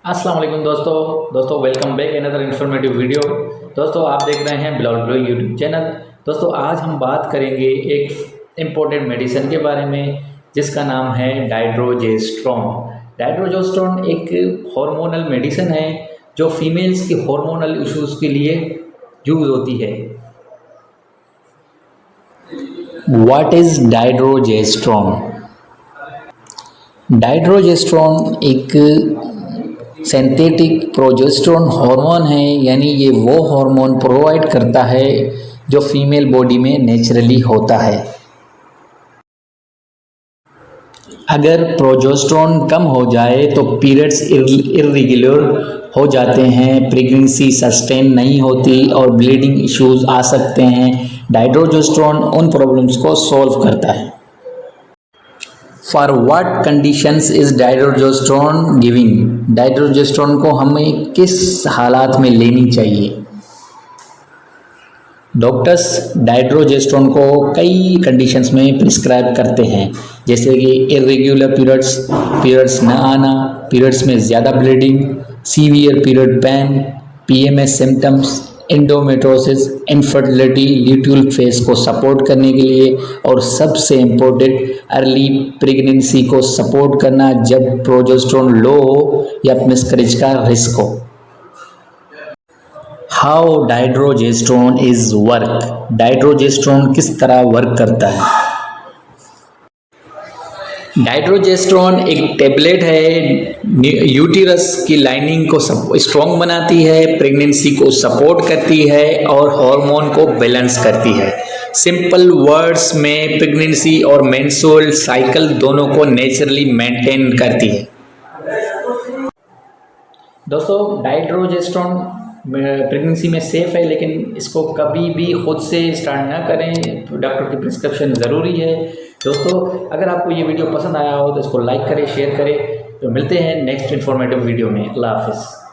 अस्सलाम वालेकुम दोस्तों welcome back another informative video. दोस्तों आप देख रहे हैं बिलाल ग्लो यूट्यूब चैनल। दोस्तों आज हम बात करेंगे एक इम्पोर्टेंट मेडिसिन के बारे में जिसका नाम है डाइड्रोजेस्ट्रॉन। डाइड्रोजेस्ट्रॉन एक हार्मोनल मेडिसिन है जो फीमेल्स की हार्मोनल इश्यूज़ के लिए यूज़ होती है। What is dydrogesterone? डाइड्रोजेस्ट्रॉन एक सिंथेटिक प्रोजेस्टेरोन हार्मोन है, यानी ये वो हार्मोन प्रोवाइड करता है जो फीमेल बॉडी में नेचुरली होता है। अगर प्रोजेस्टेरोन कम हो जाए तो पीरियड्स इर्रेगुलर हो जाते हैं, प्रेगनेंसी सस्टेन नहीं होती और ब्लीडिंग इश्यूज आ सकते हैं। डाइड्रोजेस्ट्रॉन उन प्रॉब्लम्स को सॉल्व करता है। For what conditions is dydrogesterone giving? Dydrogesterone को हमें किस हालात में लेनी चाहिए? डॉक्टर्स डाइड्रोजेस्ट्रॉन को कई कंडीशंस में प्रिस्क्राइब करते हैं, जैसे कि इर्रेगुलर पीरियड्स न आना, पीरियड्स में ज़्यादा bleeding, severe period pain, PMS symptoms, endometriosis, infertility, luteal phase को सपोर्ट करने के लिए, और सबसे इम्पोर्टेंट अर्ली प्रेगनेंसी को सपोर्ट करना जब प्रोजेस्टेरोन लो हो या मिसकैरेज का रिस्क हो। How dydrogesterone is work? Dydrogesterone किस तरह वर्क करता है? डाइड्रोजेस्ट्रॉन एक टेबलेट है, यूटेरस की लाइनिंग को स्ट्रॉन्ग बनाती है, प्रेगनेंसी को सपोर्ट करती है और हार्मोन को बैलेंस करती है। सिंपल वर्ड्स में प्रेगनेंसी और मेंस्ट्रुअल साइकिल दोनों को नेचुरली मेंटेन करती है। दोस्तों डाइड्रोजेस्ट्रॉन प्रेगनेंसी में सेफ़ है, लेकिन इसको कभी भी खुद से स्टार्ट ना करें, डॉक्टर की प्रिस्क्रिप्शन ज़रूरी है। दोस्तों अगर आपको ये वीडियो पसंद आया हो तो इसको लाइक करें, शेयर करें। तो मिलते हैं नेक्स्ट इन्फॉर्मेटिव वीडियो में। अल्लाह हाफिज़।